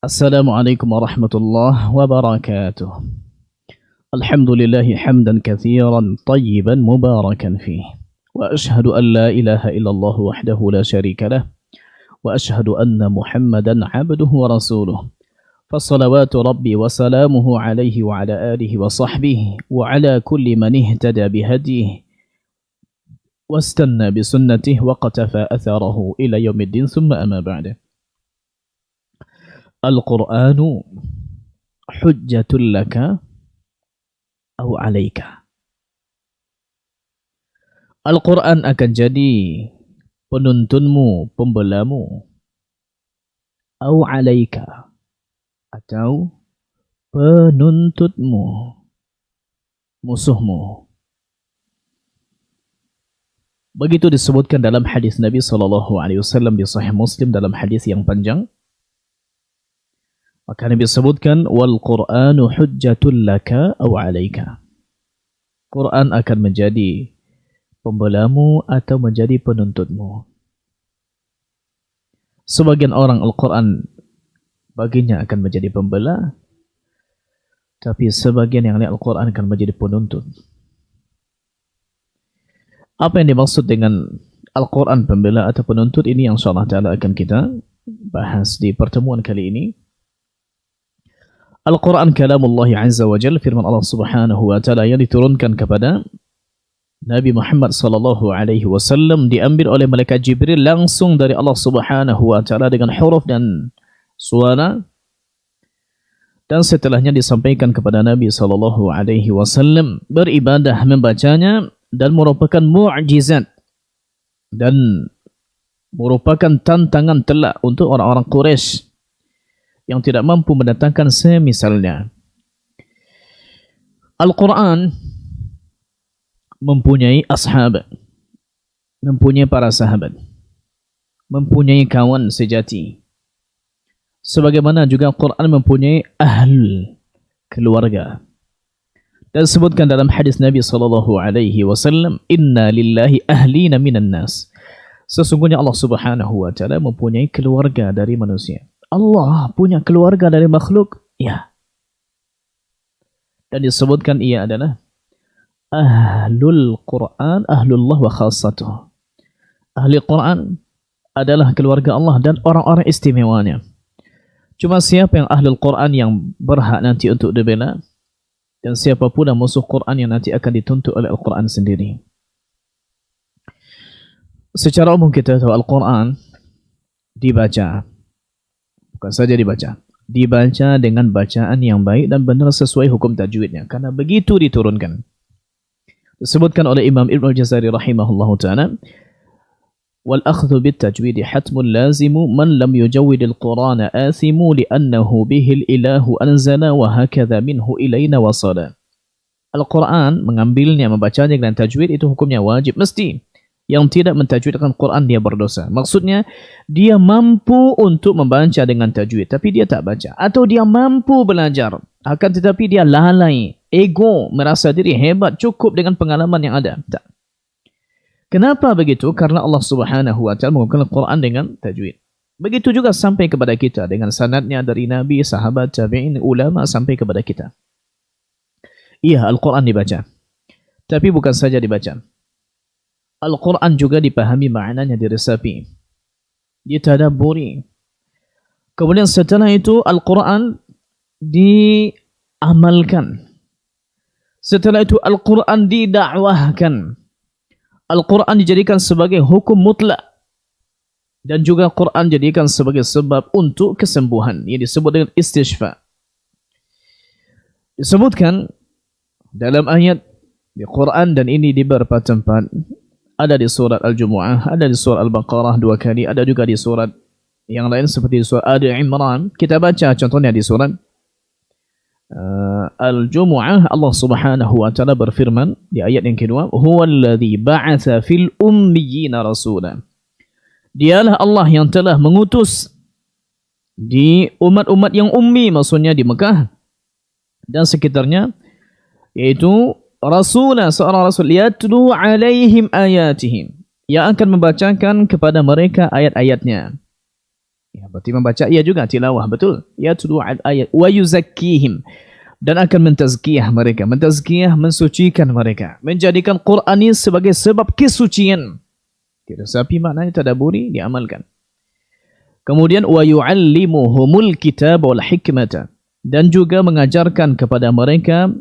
Assalamualaikum warahmatullahi wabarakatuh. Alhamdulillahi hamdan kathiran tayyiban mubarakan fih. Wa ashhadu an la ilaha illallah wahdahu la syarika lah. Wa ashhadu anna Muhammadan abduhu wa rasuluh. Fassalawatu rabbi wa salamuhu alaihi wa ala alihi wa sahbihi wa ala kulli man ihtada bihadihi wastanna bisunnatihi wa qatafa atharahu ila yaumiddin thumma amma ba'da. Al-Qur'anu hujjatul laka au alaika. Al-Quran akan jadi penuntunmu, pembelamu, au alaika, atau penuntutmu, musuhmu. Begitu disebutkan dalam hadis Nabi SAW di Sahih Muslim dalam hadis yang panjang. Maka Nabi sebutkan wal Qur'anu hujjatul laka au alaika. Quran akan menjadi pembelamu atau menjadi penuntutmu. Sebagian orang Al-Quran baginya akan menjadi pembela, tapi sebagian yang lain Al-Quran akan menjadi penuntut. Apa yang dimaksud dengan Al-Quran pembela atau penuntut ini yang insyaAllah ta'ala akan kita bahas di pertemuan kali ini. Al-Quran kalamullah azza wa jalla, firman Allah subhanahu wa ta'ala yang diturunkan kepada Nabi Muhammad sallallahu alaihi wasallam, diambil oleh malaikat Jibril langsung dari Allah subhanahu wa ta'ala dengan huruf dan suara, dan setelahnya disampaikan kepada Nabi sallallahu alaihi wasallam, beribadah membacanya dan merupakan mu'jizat dan merupakan tantangan telak untuk orang-orang Quraisy yang tidak mampu mendatangkan semisalnya. Al-Quran mempunyai ashab, mempunyai para sahabat, mempunyai kawan sejati. Sebagaimana juga Al-Quran mempunyai ahl, keluarga. Dan disebutkan dalam hadis Nabi SAW, Inna lillahi ahlina minan nas. Sesungguhnya Allah subhanahu wa ta'ala mempunyai keluarga dari manusia. Allah punya keluarga dari makhluk, ya. Dan disebutkan ia adalah ahlul Quran, ahlullah wa khassatuh. Ahli Quran adalah keluarga Allah dan orang-orang istimewanya. Cuma siapa yang ahlul Quran yang berhak nanti untuk dibela, dan siapa pula musuh Quran yang nanti akan dituntut oleh Al-Quran sendiri. Secara umum kita tahu Al-Quran dibaca. Bukan saja dibaca dengan bacaan yang baik dan benar sesuai hukum tajwidnya, karena begitu diturunkan. Disebutkan oleh Imam Ibn Al-Jazari rahimahullahu ta'ala, wal akhdhu bit tajwidi hatmun lazimu man lam yujawwid al-Qur'ana athimu li'annahu bihi al-ilahu anzala wa hakadha minhu ilayna wasala. Al-Quran mengambilnya, membacanya dengan tajwid itu hukumnya wajib, mesti. Yang tidak mentajwidkan Quran dia berdosa. Maksudnya dia mampu untuk membaca dengan tajwid tapi dia tak baca, atau dia mampu belajar akan tetapi dia lalai, ego, merasa diri hebat cukup dengan pengalaman yang ada. Tak. Kenapa begitu? Karena Allah Subhanahu wa ta'ala menggunakan Quran dengan tajwid. Begitu juga sampai kepada kita dengan sanadnya dari Nabi, sahabat, tabi'in, ulama sampai kepada kita. Iya, Al-Quran dibaca. Tapi bukan saja dibaca. Al-Quran juga dipahami maknanya, diresapi, ditadaburi. Kemudian setelah itu Al-Quran diamalkan. Setelah itu Al-Quran didakwahkan. Al-Quran dijadikan sebagai hukum mutlak. Dan juga Quran dijadikan sebagai sebab untuk kesembuhan, yang disebut dengan istishfa. Disebutkan dalam ayat di Quran, dan ini di beberapa tempat. Ada di surat Al-Jumu'ah, ada di surat Al-Baqarah 2 kali, ada juga di surat yang lain seperti di surat Ali Imran. Kita baca contohnya di surat Al-Jumu'ah, Allah Subhanahu wa ta'ala berfirman di ayat yang kedua, huwallazi ba'atha fil ummiyina rasula. Dialah Allah yang telah mengutus di umat-umat yang ummi, maksudnya di Mekah dan sekitarnya, yaitu Rasulah, seorang Rasul, yatlu alaihim ayatihim, yang akan membacakan kepada mereka ayat-ayatnya. Ya, berarti membaca ia juga tilawah, betul. Yatlu al-ayat wa yuzakkihim, dan akan mentazkiyah mereka, mentazkiyah, mensucikan mereka, menjadikan Quran ini sebagai sebab kesucian. Tetapi maknanya tadaburi, diamalkan. Kemudian wa yu'allimuhumul kitab wal hikmata, dan juga mengajarkan kepada mereka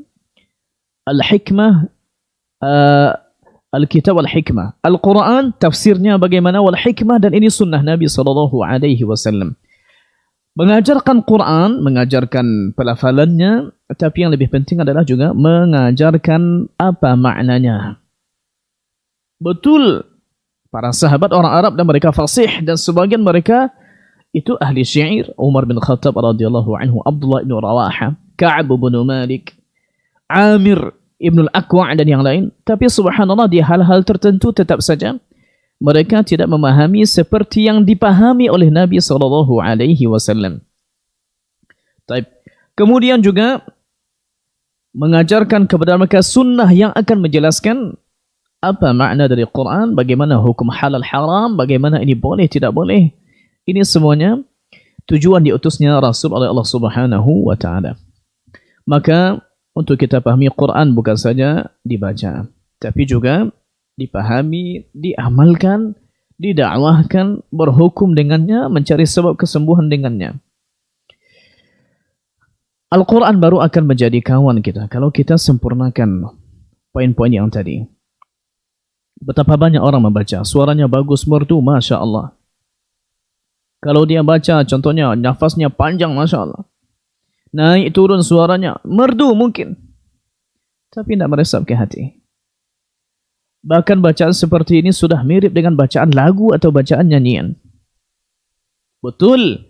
al-hikmah, al-kitab wal hikmah. Al-Quran tafsirnya bagaimana, wal hikmah, dan ini sunnah Nabi SAW. Mengajarkan Quran, mengajarkan pelafalannya, tapi yang lebih penting adalah juga mengajarkan apa maknanya. Betul, para sahabat orang Arab dan mereka fasih, dan sebagian mereka itu ahli syair. Umar bin Khattab radhiyallahu anhu, Abdullah bin Rawaha, Ka'ab bin Malik, Amir Ibn al-Aqwa' dan yang lain. Tapi subhanallah, di hal-hal tertentu tetap saja mereka tidak memahami seperti yang dipahami oleh Nabi SAW. Kemudian juga mengajarkan kepada mereka sunnah yang akan menjelaskan apa makna dari Quran, bagaimana hukum halal haram, bagaimana ini boleh tidak boleh. Ini semuanya tujuan diutusnya Rasul oleh Allah Subhanahu wa Ta'ala. Maka untuk kita pahami Quran bukan saja dibaca, tapi juga dipahami, diamalkan, didakwahkan, berhukum dengannya, mencari sebab kesembuhan dengannya. Al-Quran baru akan menjadi kawan kita kalau kita sempurnakan poin-poin yang tadi. Betapa banyak orang membaca, suaranya bagus, merdu, Masya Allah. Kalau dia baca, contohnya nafasnya panjang, Masya Allah. Naik turun suaranya, merdu mungkin, tapi tidak meresap ke hati. Bahkan bacaan seperti ini sudah mirip dengan bacaan lagu atau bacaan nyanyian. Betul,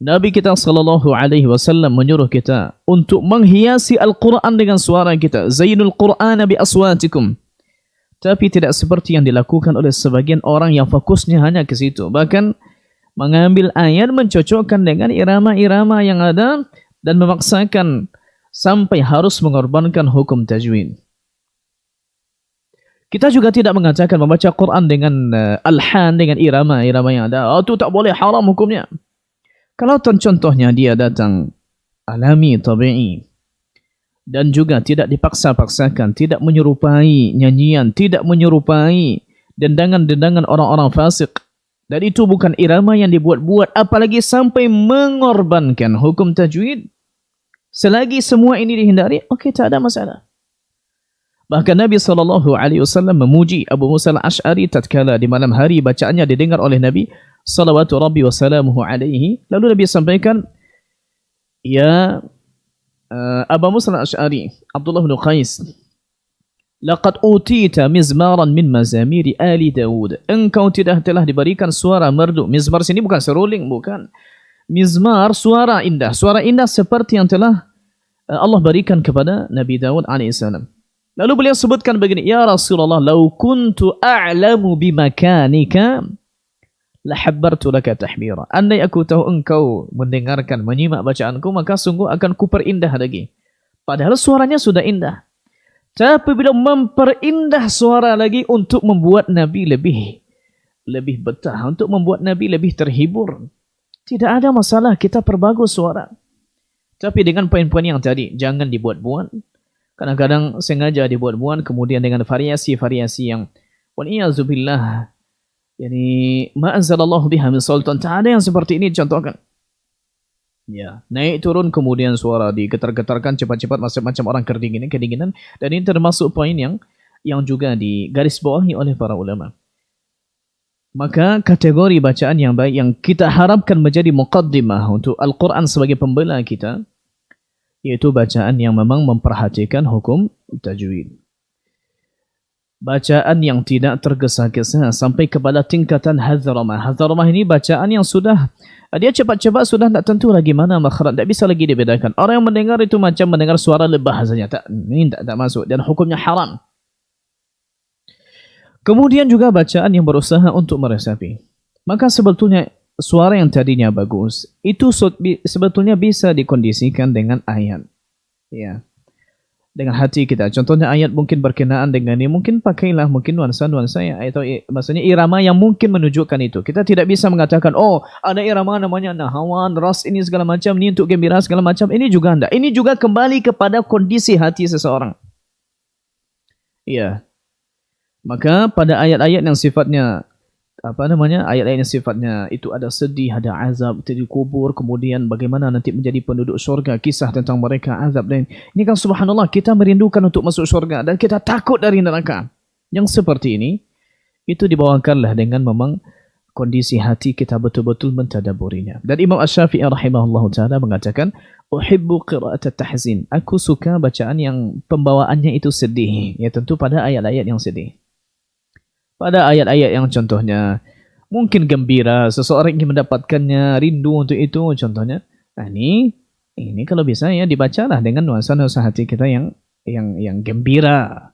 Nabi kita SAW menyuruh kita untuk menghiasi Al-Quran dengan suara kita. Zainul Qur'ana bi aswatikum. Tapi tidak seperti yang dilakukan oleh sebagian orang yang fokusnya hanya ke situ. Bahkan mengambil ayat, mencocokkan dengan irama-irama yang ada, dan memaksakan sampai harus mengorbankan hukum tajwid. Kita juga tidak mengatakan membaca Quran dengan alhan, dengan irama-irama yang ada. Itu tak boleh, haram hukumnya. Kalau contohnya dia datang alami, tabi'i, dan juga tidak dipaksa-paksakan, tidak menyerupai nyanyian, tidak menyerupai dendangan-dendangan orang-orang fasik, dan itu bukan irama yang dibuat-buat, apalagi sampai mengorbankan hukum tajwid, selagi semua ini dihindari, okey, tak ada masalah. Bahkan Nabi SAW memuji Abu Musa al-Ash'ari tatkala di malam hari bacaannya didengar oleh Nabi salawatu rabbi wa salamuhu alaihi. Lalu Nabi sampaikan, ya Abu Musa al-Ash'ari, Abdullah bin Qais, laqad utita mizmaran min mazamiri ali Daud. Engkau telah diberikan suara merdu. Mizmar sini bukan seruling, bukan. Mizmar suara indah. Suara indah seperti yang telah Allah berikan kepada Nabi Daud alaihissalam. Lalu beliau sebutkan begini, ya Rasulullah, lau kuntu a'lamu bimakanika lahabbartu laka tahbira. Andai aku tahu engkau mendengarkan, menyimak bacaanku, maka sungguh akan kuperindah lagi. Padahal suaranya sudah indah. Tapi bila memperindah suara lagi untuk membuat Nabi lebih betah, untuk membuat Nabi lebih terhibur, tidak ada masalah, kita perbagus suara. Tapi dengan poin-poin yang tadi, jangan dibuat-buat. Kadang-kadang sengaja dibuat-buat, kemudian dengan variasi-variasi yang waliyazubillah, yani ma'anzalallahu biha min sultan. Tak ada yang seperti ini dicontohkan. Ya, naik turun kemudian suara digetar-getarkan cepat-cepat, macam-macam orang kedinginan, dan ini termasuk poin yang juga digarisbawahi oleh para ulama. Maka kategori bacaan yang baik yang kita harapkan menjadi muqaddimah untuk Al-Quran sebagai pembela kita, yaitu bacaan yang memang memperhatikan hukum tajwid. Bacaan yang tidak tergesa-gesa sampai kepada tingkatan hadzaramah. Hadzaramah ini bacaan yang sudah, dia cepat-cepat sudah tak tentu lagi mana makhraj, tak bisa lagi dibedakan. Orang yang mendengar itu macam mendengar suara lebah saja, ini tak masuk, dan hukumnya haram. Kemudian juga bacaan yang berusaha untuk meresapi. Maka sebetulnya suara yang tadinya bagus itu sebetulnya bisa dikondisikan dengan ayat. Ya. dengan hati kita. Contohnya ayat mungkin berkenaan dengan ini, mungkin pakailah mungkin nuansa-nuansa yang atau maksudnya irama yang mungkin menunjukkan itu. Kita tidak bisa mengatakan, oh ada irama namanya nahawan, ras ini segala macam, ini untuk gembira segala macam. Ini juga tidak. Ini juga kembali kepada kondisi hati seseorang. Iya. Maka pada ayat-ayat yang sifatnya ayat-ayat yang sifatnya itu ada sedih, ada azab di kubur, kemudian bagaimana nanti menjadi penduduk syurga, kisah tentang mereka, azab dan ini kan subhanallah kita merindukan untuk masuk syurga dan kita takut dari neraka. Yang seperti ini itu dibawakanlah dengan memang kondisi hati kita betul-betul mentadaburinya. Dan Imam Asy-Syafi'i rahimahullahu taala mengatakan, "Uhibbu qira'at at-tahzin." Aku suka bacaan yang pembawaannya itu sedih, ya tentu pada ayat-ayat yang sedih. Pada ayat-ayat yang contohnya mungkin gembira, seseorang ingin mendapatkannya, rindu untuk itu contohnya. Nah, ini kalau bisa ya dibacalah dengan nuansa-nuansa hati kita yang gembira.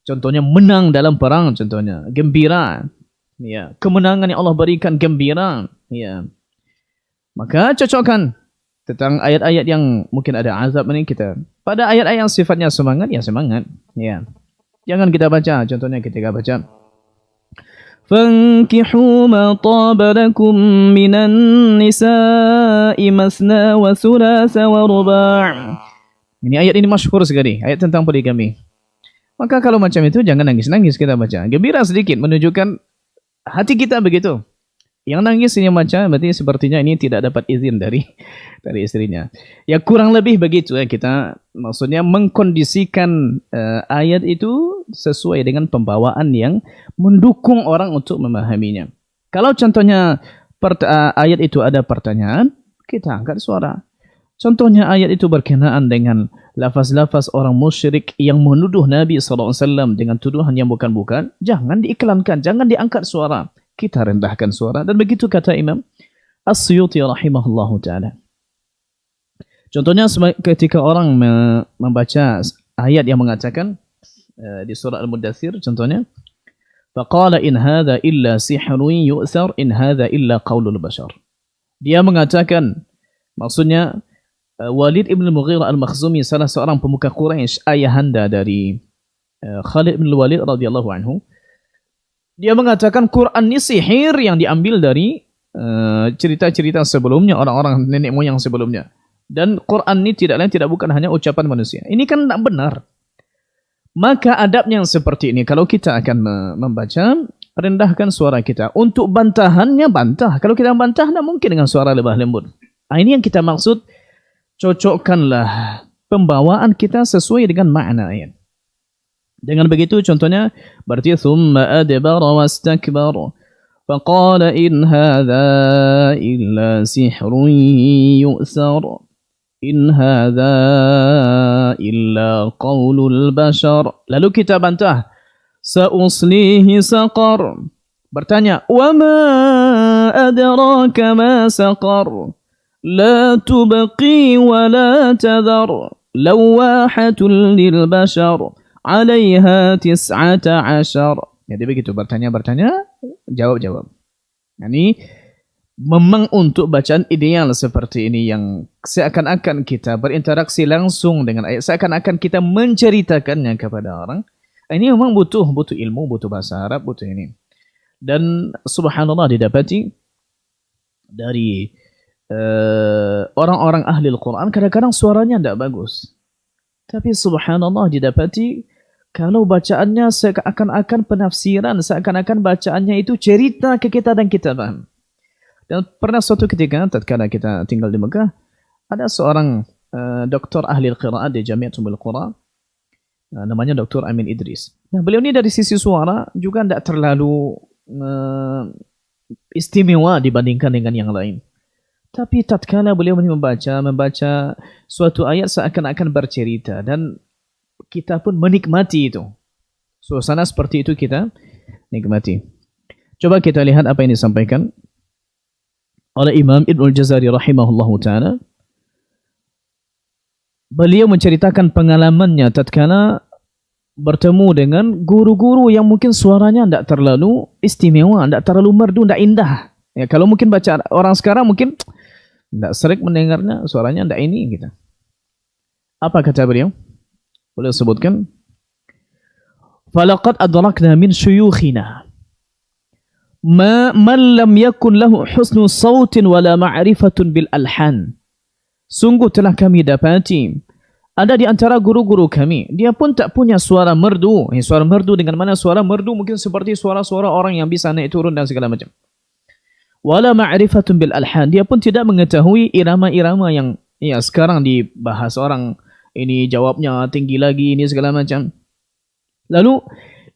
Contohnya menang dalam perang, contohnya gembira. Ya, kemenangan yang Allah berikan gembira. Ya. Maka cocokkan tentang ayat-ayat yang mungkin ada azab ini kita. Pada ayat-ayat yang sifatnya semangat, ya semangat. Ya. Jangan kita baca, contohnya ketika baca فانكحوا ما طاب لكم من النساء مثنى وثلاث ورباع. Ini ayat ini masyhur sekali, ayat tentang poligami. Maka kalau macam itu jangan nangis-nangis kita baca. Gembira sedikit menunjukkan hati kita begitu. Yang nangis ini baca berarti sepertinya ini tidak dapat izin dari istrinya. Ya kurang lebih begitu ya kita maksudnya mengkondisikan ayat itu sesuai dengan pembawaan yang mendukung orang untuk memahaminya. Kalau contohnya ayat itu ada pertanyaan, kita angkat suara. Contohnya ayat itu berkenaan dengan lafaz-lafaz orang musyrik yang menuduh Nabi SAW dengan tuduhan yang bukan-bukan, jangan diiklankan, jangan diangkat suara. Kita rendahkan suara. Dan begitu kata Imam As-Suyuti rahimahullahu ta'ala. Contohnya ketika orang membaca ayat yang mengatakan di surah Al-Mudaththir contohnya faqala in hadza illa sihrun yu'thar in hadza illa qaulul bashar. Dia mengatakan maksudnya Walid ibn Mughirah al-Makhzumi salah seorang pemuka Quraisy ayahanda dari Khalid bin Walid radhiyallahu anhu. Dia mengatakan Quran ini sihir yang diambil dari cerita-cerita sebelumnya orang-orang nenek moyang sebelumnya. Dan Quran ini tidak lain tidak bukan hanya ucapan manusia. Ini kan tidak benar. Maka adabnya yang seperti ini. Kalau kita akan membaca, rendahkan suara kita. Untuk bantahannya bantah. Kalau kita bantah, tidak mungkin dengan suara lebah lembut. Nah, ini yang kita maksud. Cocokkanlah pembawaan kita sesuai dengan makna ayat. Dengan begitu contohnya berarti thumma adbara wastakbara faqala in hadza illa sihrun yu'thar in hadza illa qaulul bashar. Lalu kita bantah sauslihi saqar. Bertanya wa ma adraka ma saqar la tubqi wa la tadhar lawahatun lil bashar alaiha tis'ata ashar. Jadi begitu bertanya, jawab. Ini memang untuk bacaan ideal seperti ini yang seakan-akan kita berinteraksi langsung dengan ayat, seakan-akan kita menceritakannya kepada orang. Ini memang butuh ilmu, butuh bahasa Arab, butuh ini. Dan subhanallah didapati dari orang-orang ahli Al-Quran kadang-kadang suaranya tidak bagus. Tapi subhanallah didapati kalau bacaannya seakan-akan penafsiran, seakan-akan bacaannya itu cerita ke kita dan kita paham. Dan pernah suatu ketika tatkala kita tinggal di Mekah, ada seorang doktor ahli qiraat di Jami'atul Ummul Qura, namanya Dr. Amin Idris. Nah, beliau ini dari sisi suara juga tidak terlalu istimewa dibandingkan dengan yang lain. Tapi tatkala beliau membaca suatu ayat seakan-akan bercerita dan kita pun menikmati itu. Suasana seperti itu kita nikmati. Coba kita lihat apa yang disampaikan oleh Imam Ibnul Jazari rahimahullahu ta'ala. Beliau menceritakan pengalamannya tatkala bertemu dengan guru-guru yang mungkin suaranya tidak terlalu istimewa, tidak terlalu merdu, tidak indah. Ya, kalau mungkin baca orang sekarang mungkin tidak sering mendengarnya, suaranya tidak ini gitu. Apa kata beliau? Boleh sebutkan? Falaqad adrakna min syuyukhina man lam yakun lahu husnu sautin wala ma'rifatun bil alhan. Sungguh telah kami dapati ada di antara guru-guru kami, dia pun tak punya suara merdu. Suara merdu dengan mana suara merdu mungkin seperti suara-suara orang yang bisa naik turun dan segala macam. Wala ma'rifatun bil alhan, dia pun tidak mengetahui irama-irama yang sekarang dibahas orang, ini jawabnya tinggi lagi, ini segala macam. Lalu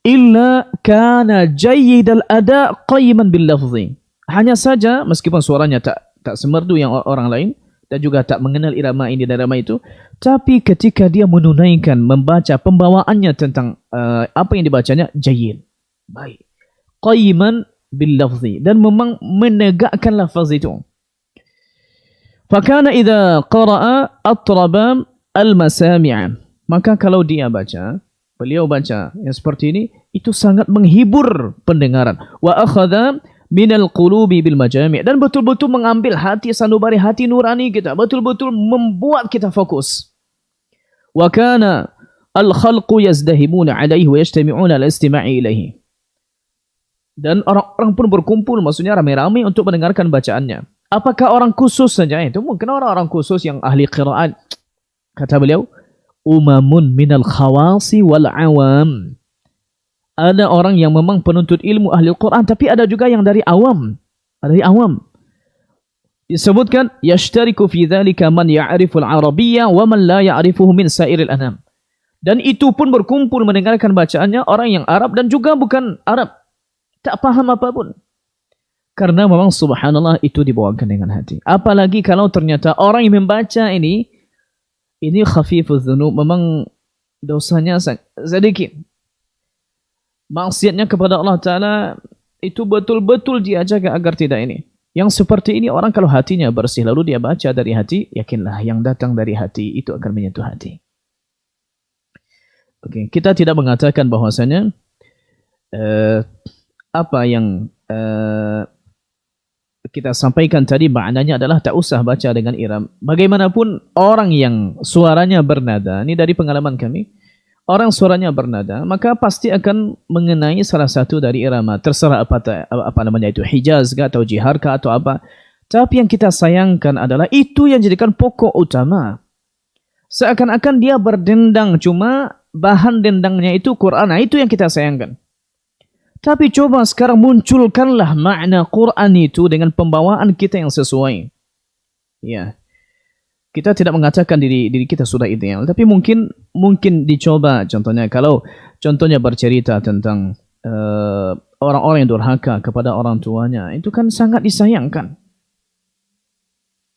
illa kana jayyidal ada qayyiman bil lafzi. Hanya saja meskipun suaranya tak semerdu yang orang lain dan juga tak mengenal irama ini dan irama itu, tapi ketika dia menunaikan membaca pembawaannya tentang apa yang dibacanya jayyid, baik, qayyiman bil lafzi, dan memang menegakkan lafaz itu. Fakana idza qara'a atraba al masami'a, maka kalau dia baca, beliau baca yang seperti ini, itu sangat menghibur pendengaran. Wa akhadha minal qulubi bil majami', dan betul-betul mengambil hati sanubari, hati nurani kita, betul-betul membuat kita fokus. Wa kana al khalqu yazdahimuna alaihi wa yajtami'una al istima'i ilaihi, dan orang-orang pun berkumpul, maksudnya ramai-ramai untuk mendengarkan bacaannya. Apakah orang khusus saja? Itu mungkin orang-orang khusus yang ahli qiraat. Kata beliau, umamun minal khawasi wal awam. Ada orang yang memang penuntut ilmu ahli Quran, tapi ada juga yang dari awam. Dari awam. Disebutkan, yashtariku fi dhalika man ya'riful arabiyya wa man la ya'rifuhu min sairil anam. Dan itu pun berkumpul mendengarkan bacaannya orang yang Arab dan juga bukan Arab. Tak paham apapun. Karena memang subhanallah itu dibawakan dengan hati. Apalagi kalau ternyata orang yang membaca ini khafifuz dzunub, memang dosanya sedikit. Maksiatnya kepada Allah Ta'ala itu betul-betul dia jaga agar tidak ini. Yang seperti ini orang kalau hatinya bersih lalu dia baca dari hati, yakinlah yang datang dari hati itu akan menyentuh hati. Oke, kita tidak mengatakan bahwasanya apa yang kita sampaikan tadi maknanya adalah tak usah baca dengan iram. Bagaimanapun orang yang suaranya bernada, ini dari pengalaman kami, orang suaranya bernada, maka pasti akan mengenai salah satu dari irama. Terserah apa namanya itu, Hijaz kah atau Jihar kah atau apa. Tapi yang kita sayangkan adalah itu yang jadikan pokok utama. Seakan-akan dia berdendang, cuma bahan dendangnya itu Quran. Nah, itu yang kita sayangkan. Tapi coba sekarang munculkanlah makna Quran itu dengan pembawaan kita yang sesuai. Ya. Kita tidak mengatakan diri kita sudah ideal, tapi mungkin dicoba. Contohnya kalau contohnya bercerita tentang orang-orang yang durhaka kepada orang tuanya, itu kan sangat disayangkan.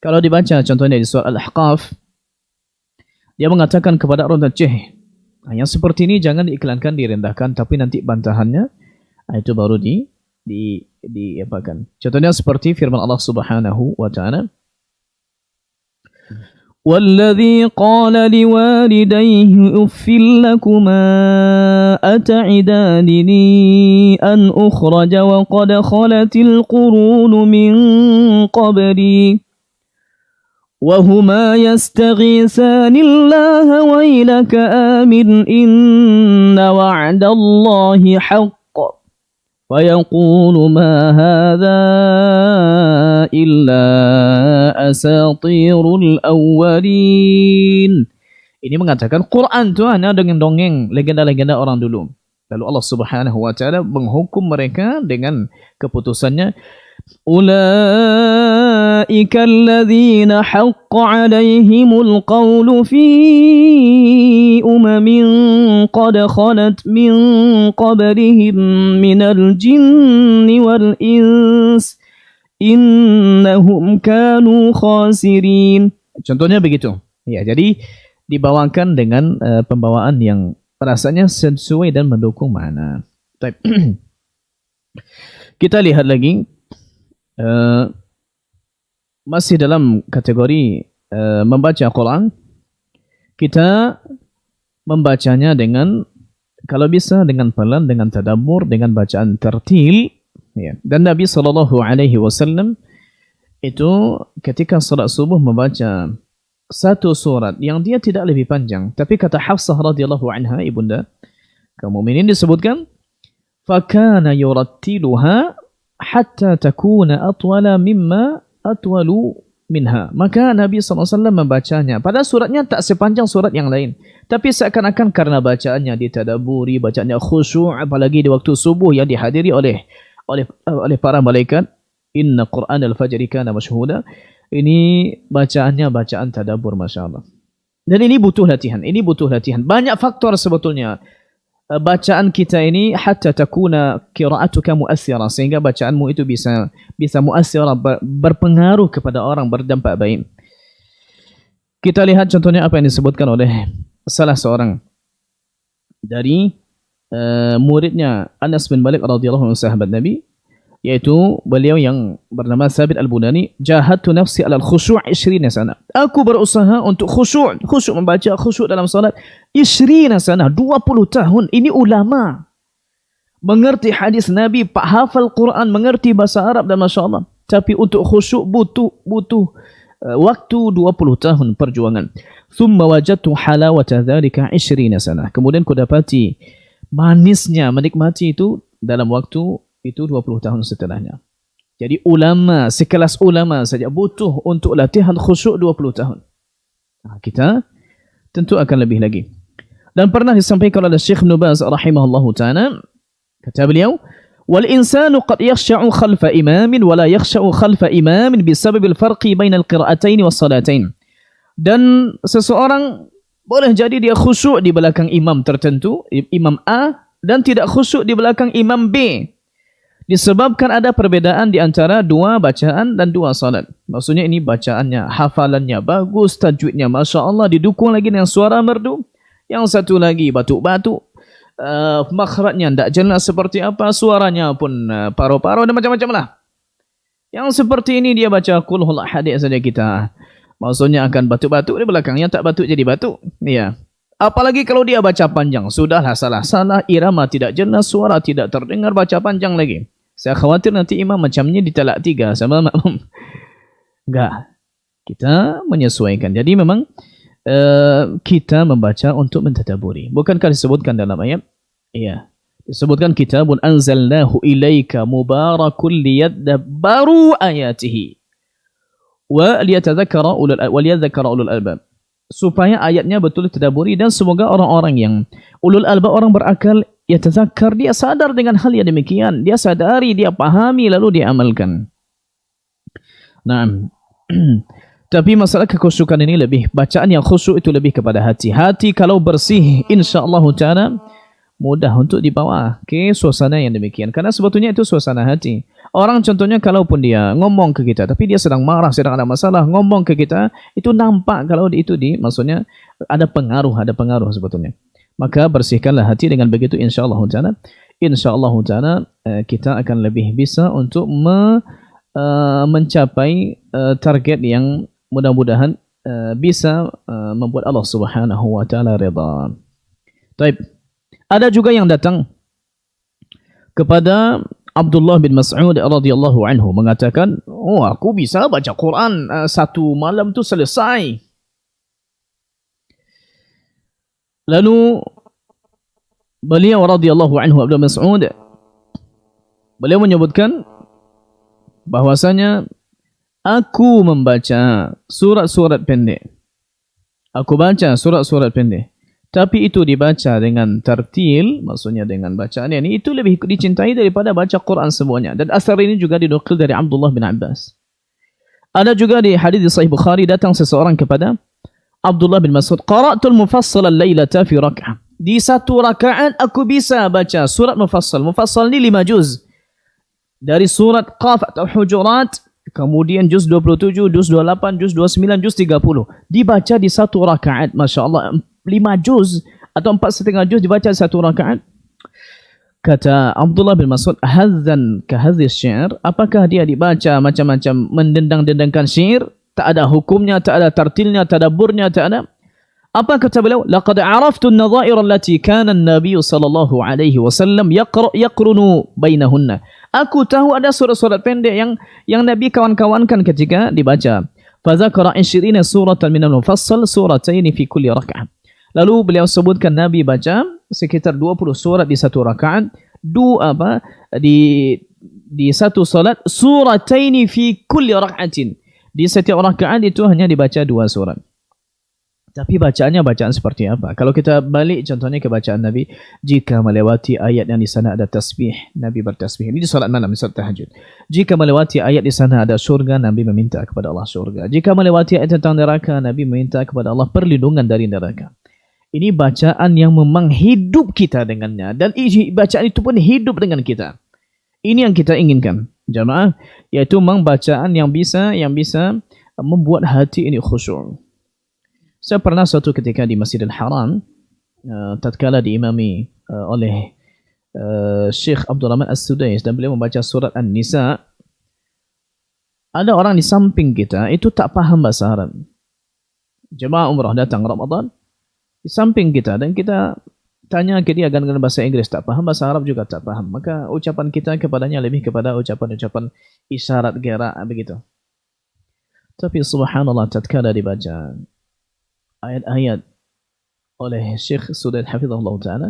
Kalau dibaca contohnya di surah Al-Ahqaf, dia mengatakan kepada orang tua, yang seperti ini jangan diiklankan, direndahkan, tapi nanti bantahannya itu baru diapakan. Contohnya seperti firman Allah Subhanahu wa taala, وَالَّذِي قَالَ لِوَالِدَيْهِ أُفٍّ لَكُمَا أَتَعِدَانِنِي أَنْ أُخْرَجَ وَقَدْ خَلَتِ الْقُرُونُ مِنْ قَبْلِي وَهُمَا يَسْتَغِيثَانِ اللَّهَ وَيْلَكَ آمِنْ إِنَّ وَعْدَ اللَّهِ حَقٌّ وَيَقُولُ مَا هَذَا إِلَّا أَسَاطِيرُ الْأَوَّلِينَ. Ini mengatakan Quran itu hanya dengan dongeng legenda-legenda orang dulu. Lalu Allah Subhanahu wa taala menghukum mereka dengan keputusannya, أُولَئِكَ الَّذِينَ حَقَّ عَلَيْهِمُ الْقَوْلُ فِي أُمَمٍ قَدْ خَلَتْ مِنْ قَبْلِهِمْ مِنَ الْجِنِّ وَالْإِنسِ إِنَّهُمْ كَانُوا خَاسِرِينَ. Contohnya begitu. Ya, jadi dibawakan dengan pembawaan yang rasanya sesuai dan mendukung makna. Kita lihat lagi. Masih dalam kategori membaca Quran, kita membacanya dengan, kalau bisa dengan pelan, dengan tadabbur, dengan bacaan tertil. Ya. Dan Nabi SAW itu ketika salat subuh membaca satu surat yang dia tidak lebih panjang, tapi kata Hafsah radhiyallahu anha, ibunda kaum mukminin, disebutkan fakana yurattiluha hatta takuna atwala mimma atwalu minha. Maka Nabi SAW membacanya. Pada suratnya tak sepanjang surat yang lain, tapi seakan-akan karena bacaannya ditadaburi, bacaannya khusyuk, apalagi di waktu subuh yang dihadiri oleh para malaikat. Inna Qur'an al-Fajri kana mashhuda. Ini bacaannya bacaan tadabbur, Masya Allah. Dan ini butuh latihan. Ini butuh latihan. Banyak faktor sebetulnya. Bacaan kita ini hatta takuna qira'atuka mu'assira, sehingga bacaanmu itu bisa mu'assira, berpengaruh kepada orang, berdampak baik. Kita lihat contohnya apa yang disebutkan oleh salah seorang dari muridnya Anas bin Malik radhiyallahu anhu, sahabat Nabi, yaitu beliau yang bernama Thabit Al-Bunani. Jahadtu nafsi alal khusyu' 20 sana. Aku berusaha untuk khusyuk membaca, khusyuk dalam salat 20 sana, 20 tahun. Ini ulama, mengerti hadis Nabi, pak hafal Quran, mengerti bahasa Arab, dan Masya Allah. Tapi untuk khusyuk butuh waktu 20 tahun perjuangan. Thumma wajadtu halawata dzalika 20 sana. Kemudian ku dapati manisnya menikmati itu dalam waktu itu 20 tahun setelahnya. Jadi ulama, sekelas ulama saja butuh untuk latihan khusyuk 20 tahun. Nah, kita tentu akan lebih lagi. Dan pernah disampaikan oleh Syekh Ibn Baz rahimahullahu ta'ala, kata beliau, wal insanu qad yakhsha'u khalfa imamin wa la yakhsha'u khalfa imamin bisabab al-farqi bain al-qira'atain was salatain. Dan seseorang boleh jadi dia khusyuk di belakang imam tertentu, imam A, dan tidak khusyuk di belakang imam B, disebabkan ada perbedaan di antara dua bacaan dan dua salat. Maksudnya ini bacaannya, hafalannya bagus, tajwidnya Masya Allah, didukung lagi dengan suara merdu. Yang satu lagi batuk-batuk, makhrajnya tidak jelas seperti apa, suaranya pun paro-paro dan macam-macam lah. Yang seperti ini dia baca qul huwallahu ahad saja kita, maksudnya akan batuk-batuk di belakangnya, tak batuk jadi batuk. Ya. Apalagi kalau dia baca panjang, sudahlah salah-salah, irama tidak jelas, suara tidak terdengar, baca panjang lagi. Saya khawatir nanti imam macamnya ditalak 3 sama makmum. Enggak. Kita menyesuaikan. Jadi memang kita membaca untuk mentadaburi. Bukankah disebutkan dalam ayat? Iya. Disebutkan kitabun anzalnahu ilaika mubarakul liyadabbaru ayatihi wa liyatadzakkara ulul albab. Supaya ayatnya betul tadaburi, dan semoga orang-orang yang ulul albab, orang berakal, yatadzakkar, dia sadar dengan hal yang demikian, dia sadari, dia pahami, lalu dia amalkan. Nah, tapi masalah kekhusyukan ini lebih, bacaan yang khusyuk itu lebih kepada hati. Hati kalau bersih, insya-Allah ta'ala mudah untuk dibawa ke suasana yang demikian. Karena sebetulnya itu suasana hati. Orang contohnya kalaupun dia ngomong ke kita, tapi dia sedang marah, sedang ada masalah, ngomong ke kita, itu nampak kalau itu maksudnya ada pengaruh sebetulnya. Maka bersihkanlah hati, dengan begitu insya-Allah ta'ala kita akan lebih bisa untuk mencapai target yang mudah-mudahan bisa membuat Allah Subhanahu wa ta'ala redha. Baik. Ada juga yang datang kepada Abdullah bin Mas'ud radhiyallahu anhu mengatakan, oh aku bisa baca Quran satu malam tu selesai. Lalu beliau radhiyallahu anhu, Abdullah bin Mas'ud, beliau menyebutkan bahwasanya aku membaca surat-surat pendek. Aku baca surat-surat pendek. Tapi itu dibaca dengan tartil, maksudnya dengan bacaan ini, itu lebih dicintai daripada baca Quran semuanya. Dan asar ini juga dinukil dari Abdullah bin Abbas. Ada juga di hadis di Sahih Bukhari, datang seseorang kepada Abdullah bin Mas'ud, qara'tul mufassal al-lailata fi rak'ah. Di satu rakaat aku bisa baca surat mufassal. Mufassal ini 5 juz. Dari surat Qaf atau Hujurat, kemudian juz 27, juz 28, juz 29, juz 30. Dibaca di satu rakaat, Masya Allah. 5 juz atau 4,5 juz dibaca satu rakaat. Kata Abdullah bin Mas'ud, hadzan ka hadzis syair, apakah dia dibaca macam-macam mendendang-dendangkan syair, tak ada hukumnya, tak ada tartilnya, tadabburnya, tak ada. Apa kata beliau? Laqad araftu an-nadha'ir allati kana an-nabiy sallallahu alaihi wasallam yaqrunu bainahunna. Aku tahu ada surat-surat pendek yang Nabi kawan-kawankan ketika dibaca. Fadzakara 20 suratan minal mufassal suratayn fi kulli rak'ah. Lalu beliau sebutkan Nabi baca sekitar 20 surat di satu rakaat, di satu salat, suratayn fi kulli rak'atin. Di setiap rakaat itu hanya dibaca 2 surat. Tapi bacaannya bacaan seperti apa? Kalau kita balik contohnya ke bacaan Nabi, jika melewati ayat yang di sana ada tasbih, Nabi bertasbih. Ini di salat malam, di salat tahajud. Jika melewati ayat di sana ada syurga, Nabi meminta kepada Allah syurga. Jika melewati ayat tentang neraka, Nabi meminta kepada Allah perlindungan dari neraka. Ini bacaan yang memang hidup kita dengannya, dan bacaan itu pun hidup dengan kita. Ini yang kita inginkan, jamaah, yaitu memang bacaan yang bisa membuat hati ini khusyuk. Saya pernah suatu ketika di Masjidil Haram, tatkala diimami oleh Syekh Abdul Rahman As-Sudais dan beliau membaca surat An-Nisa. Ada orang di samping kita itu tak paham bahasa Arab. Jemaah umrah datang Ramadan di samping kita dan kita tanya ke dia dengan bahasa Inggris, tak paham, bahasa Arab juga tak paham. Maka ucapan kita kepadanya lebih kepada ucapan-ucapan isyarat gerak begitu. Tapi subhanallah, tatkala dibaca ayat-ayat oleh Syekh Sudaid hafizahullah ta'ala,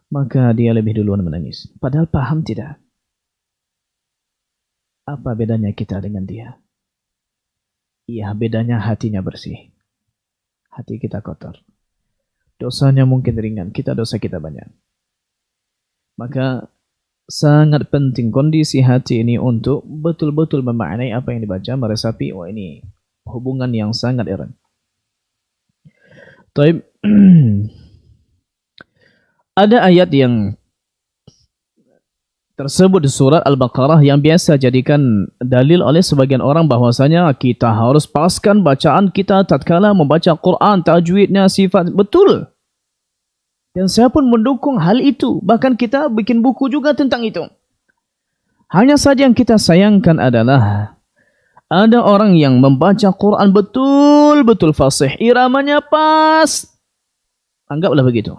maka dia lebih duluan menangis. Padahal paham tidak? Apa bedanya kita dengan dia? Iya, bedanya hatinya bersih. Hati kita kotor. Dosanya mungkin ringan, dosa kita banyak. Maka sangat penting kondisi hati ini untuk betul-betul memaknai apa yang dibaca, meresapi, wah ini hubungan yang sangat erat. Taib. Ada ayat yang tersebut di surat Al-Baqarah yang biasa jadikan dalil oleh sebagian orang bahwasanya kita harus paskan bacaan kita tatkala membaca Quran, tajwidnya, sifat. Betul. Dan saya pun mendukung hal itu. Bahkan kita bikin buku juga tentang itu. Hanya saja yang kita sayangkan adalah ada orang yang membaca Quran betul-betul fasih, iramanya pas. Anggaplah begitu.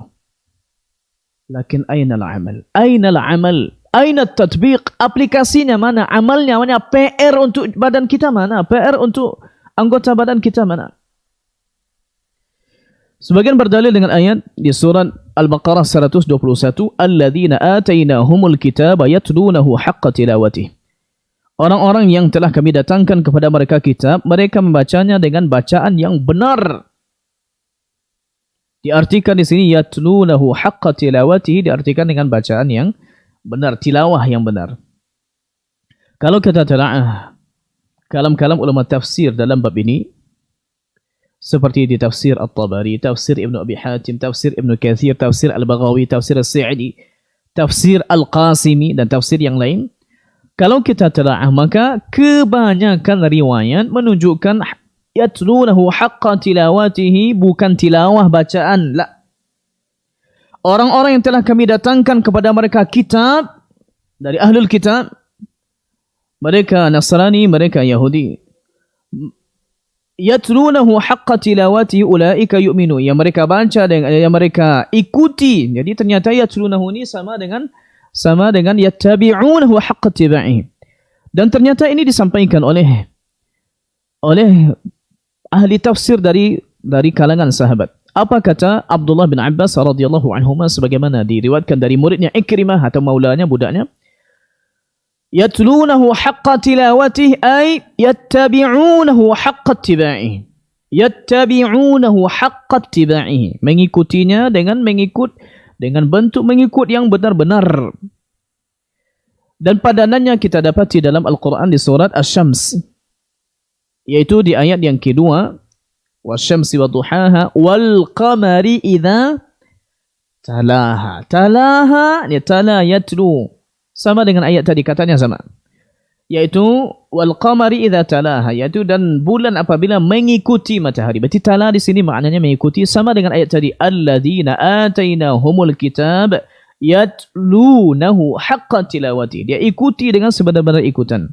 Lakin ainal amal? Ainal amal? Aina tatbiq? Aplikasinya mana? Amalnya mana? PR untuk badan kita mana? PR untuk anggota badan kita mana? Sebagian berdalil dengan ayat di surat Al-Baqarah 121, alladzina atainahumul kitaba yatlunahu haqqa tilawatih. Orang-orang yang telah kami datangkan kepada mereka kitab, mereka membacanya dengan bacaan yang benar. Diartikan di sini yatlunahu haqqa tilawatihi, diartikan dengan bacaan yang benar, tilawah yang benar. Kalau kita telaah kalam-kalam ulama tafsir dalam bab ini, seperti di tafsir At-Tabari, tafsir Ibn Abi Hatim, tafsir Ibn Kathir, tafsir Al-Baghawi, tafsir As-Sa'idi, tafsir Al-Qasimi, dan tafsir yang lain, kalau kita telaah maka kebanyakan riwayat menunjukkan yatlunahu haqqa tilawatihi, bukan tilawah bacaan. La. Orang-orang yang telah kami datangkan kepada mereka kitab, dari ahlul kitab, mereka Nasrani, mereka Yahudi, yatlunahu haqqa tilawatihi ulaika yu'minu, yang mereka baca dan yang mereka ikuti. Jadi ternyata yatlunahu ini sama dengan yattabi'unahu haqqa tiba'ihi. Dan ternyata ini disampaikan oleh ahli tafsir dari kalangan sahabat. Apa kata Abdullah bin Abbas radhiyallahu anhuma sebagaimana diriwayatkan dari muridnya Ikrimah atau maulanya, budaknya? Yatlunahu haqqa tilawatihi ay yattabi'unahu haqqa tiba'ihi. Yattabi'unahu haqqa tiba'ihi. Mengikutinya dengan bentuk mengikut yang benar-benar. Dan padanannya kita dapati dalam Al-Quran di surat Asy-Syams, yaitu di ayat yang kedua, wasyamsi waduhaha wal qamari idza talaha. Talaha ni tala yatlu, sama dengan ayat tadi, katanya sama, yaitu wal qamari idza talaha, yaitu dan bulan apabila mengikuti matahari. Berarti tala di sini maknanya mengikuti, sama dengan ayat tadi, alladzina atainahumul kitab yatlunahu haqqa tilawati. Dia ikuti dengan sebenar-benar ikutan.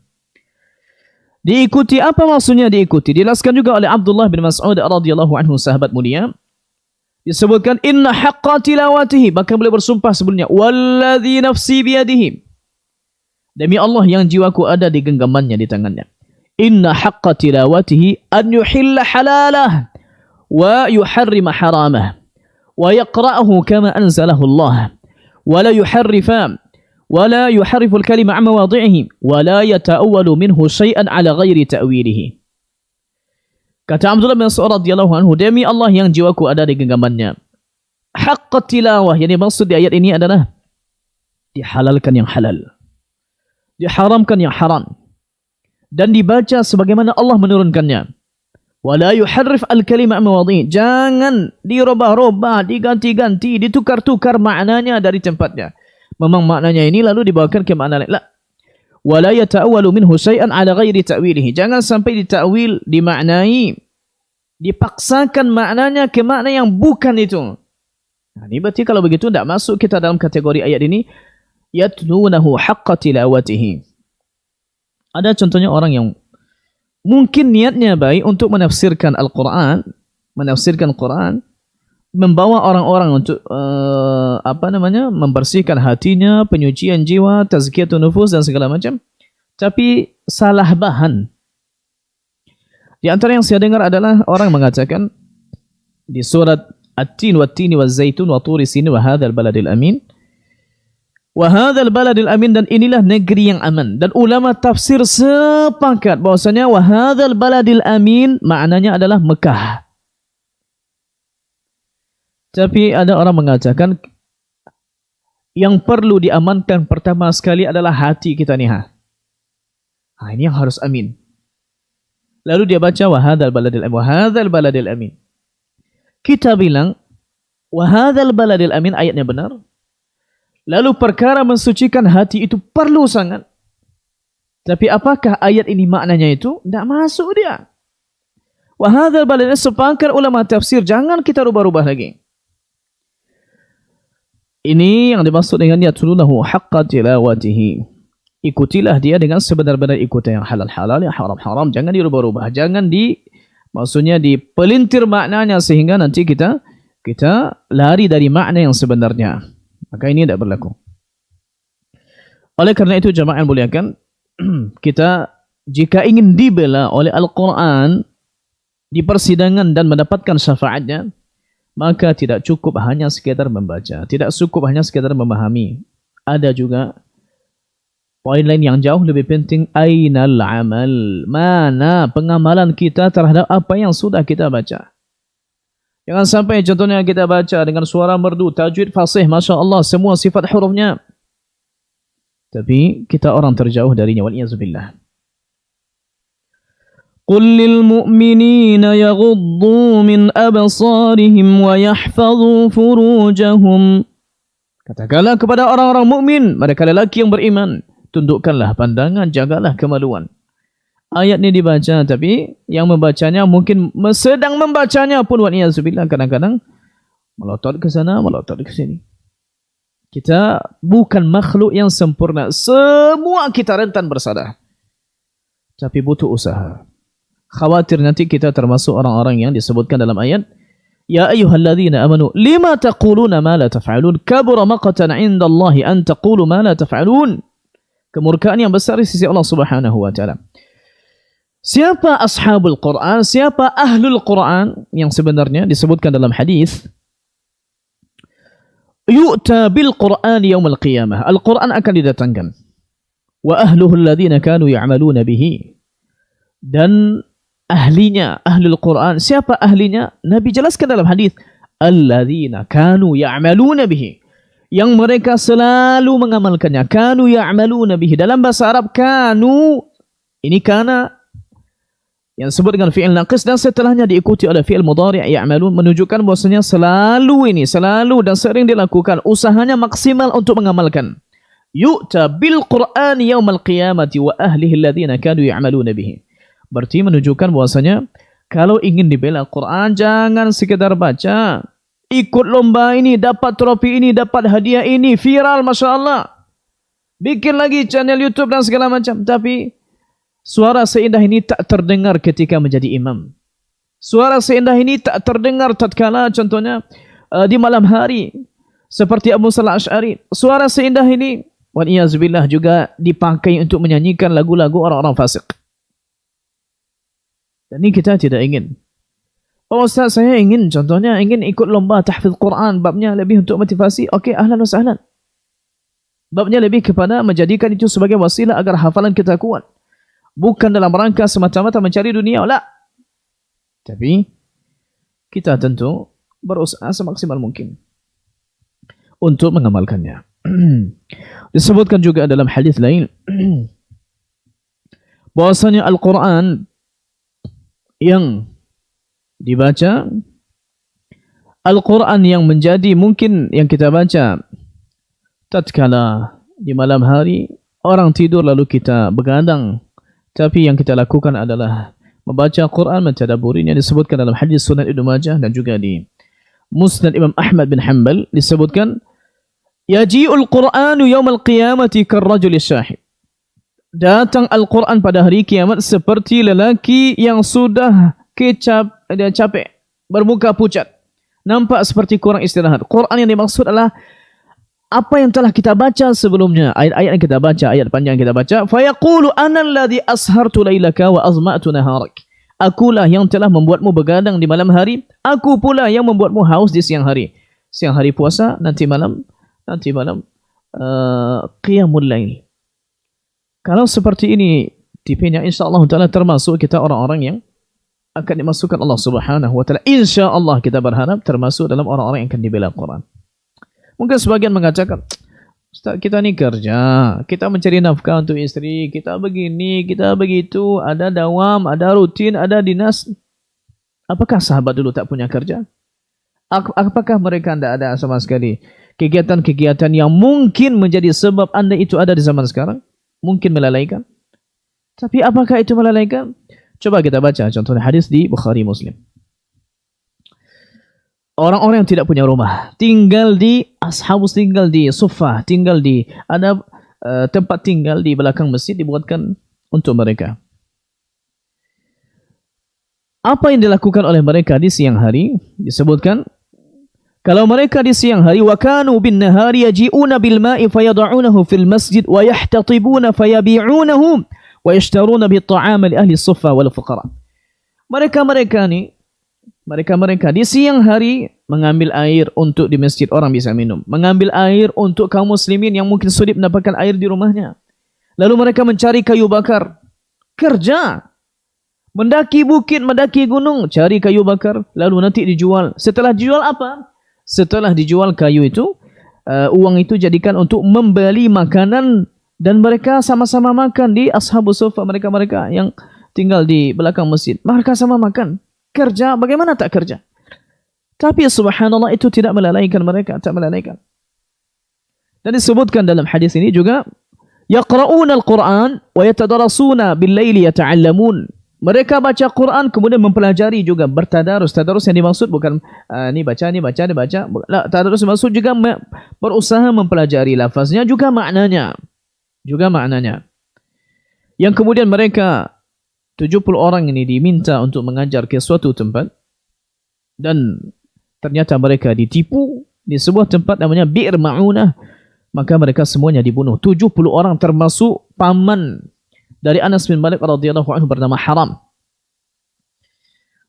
Diikuti, apa maksudnya diikuti? Dijelaskan juga oleh Abdullah bin Mas'ud radhiyallahu anhu, sahabat mulia. Disebutkan inna haqqa tilawatihi, bahkan beliau bersumpah sebelumnya, walladzi nafsi biyadihi, demi Allah yang jiwaku ada di genggamannya, di tangannya. inna haqqa tilawatihi an yuhilla halalah wa yuharrima haramah wa yaqra'ahu kama anzalahu Allah wa la yuharrifa wa la yuharrifu al-kalima 'an mawadhi'ihi wa la yata'awwalu minhu shay'an 'ala ghairi ta'wilihi. Kata Abdullah bin Mas'ud radhiyallahu anhu, demi Allah yang jiwaku ada di genggamannya, haqqa tilawah, yang dimaksud di ayat ini adalah dihalalkan yang halal, diharamkan yang haram, dan dibaca sebagaimana Allah menurunkannya. Wala yuharrif al-kalima mawadhi, jangan dirubah-rubah, diganti-ganti, ditukar-tukar maknanya dari tempatnya. Memang maknanya ini lalu dibawakan ke makna lain. La. Wala yata'awwalu minhu syai'an ala ghairi ta'wilihi, jangan sampai ditakwil, dimaknai, dipaksakan maknanya ke makna yang bukan itu. Nah, ini berarti kalau begitu tidak masuk kita dalam kategori ayat ini yatlunahu haqqa tilawatihi. Ada contohnya orang yang mungkin niatnya baik untuk menafsirkan Al-Quran, menafsirkan Quran, membawa orang-orang untuk membersihkan hatinya, penyucian jiwa, tazkiyatun nufus dan segala macam, tapi salah bahan. Di antara yang saya dengar adalah orang mengatakan di surat At-Tin wa Tini wa Zaitun wa Turi Sini wa hadzal baladil amin, wa hadzal baladil amin, dan inilah negeri yang aman. Dan ulama tafsir sepakat bahwasanya wa hadzal baladil amin maknanya adalah Mekah. Tapi ada orang mengatakan yang perlu diamankan pertama sekali adalah hati kita nih. Ini yang harus amin. Lalu dia baca wa hadzal baladil amin, wa hadzal baladil amin. Kita bilang wa hadzal baladil amin ayatnya benar. Lalu perkara mensucikan hati itu perlu sangat. Tapi apakah ayat ini maknanya itu? Tidak masuk dia. Wa hadzal baladil, sepakat ulama tafsir jangan kita rubah-rubah lagi. Ini yang dimaksud dengan yatlunahu haqqa tilawatihi. Ikutilah dia dengan sebenar-benar ikutan yang halal-halal, yang haram-haram. Jangan dirubah-rubah. Jangan maksudnya dipelintir maknanya sehingga nanti kita lari dari makna yang sebenarnya. Maka ini tidak berlaku. Oleh karena itu jamaah yang muliakan, kita jika ingin dibela oleh Al-Quran di persidangan dan mendapatkan syafaatnya, maka tidak cukup hanya sekedar membaca, tidak cukup hanya sekedar memahami. Ada juga poin lain yang jauh lebih penting, ainal amal, mana pengamalan kita terhadap apa yang sudah kita baca. Jangan sampai contohnya kita baca dengan suara merdu, tajwid fasih, Masya Allah, semua sifat hurufnya, tapi kita orang terjauh darinya, wal'iyazubillah. قل للمؤمنين يغضوا من أبصارهم ويحفظوا فروجهم. Katakanlah kepada orang-orang mukmin, mereka lelaki yang beriman, tundukkanlah pandangan, jagalah kemaluan. Ayat ini dibaca, tapi yang membacanya mungkin sedang membacanya pun wal'iyazubillah kadang-kadang melotot ke sana, melotot ke sini. Kita bukan makhluk yang sempurna, semua kita rentan bersalah, tapi butuh usaha. Khawatir nanti kita termasuk orang-orang yang disebutkan dalam ayat, ya ayyuhalladzina amanu lima taquluna ma la taf'alun kabura maqtan 'indallahi an taqulu ma la taf'alun. Kemurkaan yang besar di sisi Allah Subhanahu wa taala. Siapa ashabul Quran? Siapa ahlul Quran yang sebenarnya disebutkan dalam hadis? Yu'ta bil Quran yaumil qiyamah. Al-Quran akan didatangkan. Wa ahluhu alladzina kanu ya'maluna bihi. Dan ahlinya, ahlul Quran. Siapa ahlinya? Nabi jelaskan dalam hadis, alladzina kanu ya'maluna bihi, yang mereka selalu mengamalkannya. Kanu ya'maluna bihi, dalam bahasa Arab kanu ini kana yang disebut dengan fi'il naqis dan setelahnya diikuti oleh fi'il mudhari' ya'malun, menunjukkan bahwasanya selalu dan sering dilakukan, usahanya maksimal untuk mengamalkan. Yu'ta bil Qur'an yaumal qiyamati wa ahlihi alladzina kanu ya'maluna bihi. Berarti menunjukkan bahwasanya kalau ingin dibela Quran, jangan sekedar baca, ikut lomba ini, dapat trofi ini, dapat hadiah ini, viral, Masya Allah, bikin lagi channel YouTube dan segala macam. Tapi suara seindah ini tak terdengar ketika menjadi imam. Suara seindah ini tak terdengar tatkala contohnya di malam hari seperti Abu Musa al-Asy'ari. Suara seindah ini wal'iyazubillah juga dipakai untuk menyanyikan lagu-lagu orang-orang fasik. Dan ini kita tidak ingin. Oh Ustaz, saya ingin, contohnya ingin ikut lomba tahfiz Quran, babnya lebih untuk motivasi. Okey, ahlan wa sahlan. Babnya lebih kepada menjadikan itu sebagai wasilah agar hafalan kita kuat. Bukan dalam rangka semata-mata mencari dunia, lah. Tapi kita tentu berusaha semaksimal mungkin untuk mengamalkannya. Disebutkan juga dalam hadis lain bahwasanya Al-Quran yang dibaca, Al-Quran yang menjadi mungkin yang kita baca tatkala di malam hari orang tidur lalu kita begadang, tapi yang kita lakukan adalah membaca Quran, mentadabburinya. Disebutkan dalam hadis Sunan Ibnu Majah dan juga di Musnad Imam Ahmad bin Hanbal disebutkan yaji'ul Qur'anu yaumal qiyamati karrajuli syahid. Datang Al-Quran pada hari kiamat seperti lelaki yang sudah capek, bermuka pucat, nampak seperti kurang istirahat. Quran yang dimaksud adalah apa yang telah kita baca sebelumnya, ayat-ayat yang kita baca, ayat panjang yang kita baca. Fayaqulu ana alladhi ashartu lailaka wa azma'tu naharak. Akulah yang telah membuatmu begadang di malam hari, aku pula yang membuatmu haus di siang hari. Siang hari puasa, nanti malam qiyamul lail. Kalau seperti ini tipenya, insya-Allah taala termasuk kita orang-orang yang akan dimasukkan Allah Subhanahu wa taala. Insya-Allah kita berharap termasuk dalam orang-orang yang akan dibela Quran. Mungkin sebagian mengatakan, Ustaz, kita ni kerja, kita mencari nafkah untuk isteri, kita begini, kita begitu, ada dawam, ada rutin, ada dinas. Apakah sahabat dulu tak punya kerja? Apakah mereka tidak ada sama sekali kegiatan-kegiatan yang mungkin menjadi sebab anda itu ada di zaman sekarang? Mungkin melalaikan. Tapi apakah itu melalaikan? Coba kita baca contohnya hadis di Bukhari Muslim. Orang-orang yang tidak punya rumah, tinggal di ashabus, tinggal di sufah, tinggal di ada tempat tinggal di belakang masjid dibuatkan untuk mereka. Apa yang dilakukan oleh mereka di siang hari? Disebutkan kalau mereka di siang hari wa kanu bin nahari yaji'una bil ma'i fayad'unahu fil masjid wa yahtatibuna fayabi'unahu wa yashtaruna bit ta'am li ahli suffa wal fuqara. Mereka di siang hari mengambil air untuk di masjid orang bisa minum, mengambil air untuk kaum muslimin yang mungkin sulit mendapatkan air di rumahnya. Lalu mereka mencari kayu bakar, kerja, mendaki bukit, mendaki gunung, cari kayu bakar, lalu nanti dijual. Setelah dijual apa? Setelah dijual kayu itu, uang itu jadikan untuk membeli makanan dan mereka sama-sama makan di ashabus sufa, mereka-mereka yang tinggal di belakang masjid. Mereka sama makan. Kerja, bagaimana tak kerja? Tapi subhanallah itu tidak melalaikan mereka, tak melalaikan. Dan disebutkan dalam hadis ini juga yaqra'una al-Qur'an wa yatadarasuna bil-laili yata'allamun. Mereka baca Quran kemudian mempelajari juga, bertadarus. Tadarus yang dimaksud bukan ni baca. La, tadarus maksud juga berusaha mempelajari lafaznya juga maknanya. Yang kemudian mereka 70 orang ini diminta untuk mengajar ke suatu tempat dan ternyata mereka ditipu di sebuah tempat namanya Bi'r Ma'unah. Maka mereka semuanya dibunuh. 70 orang termasuk paman dari Anas bin Malik radhiyallahu anhu bernama Haram.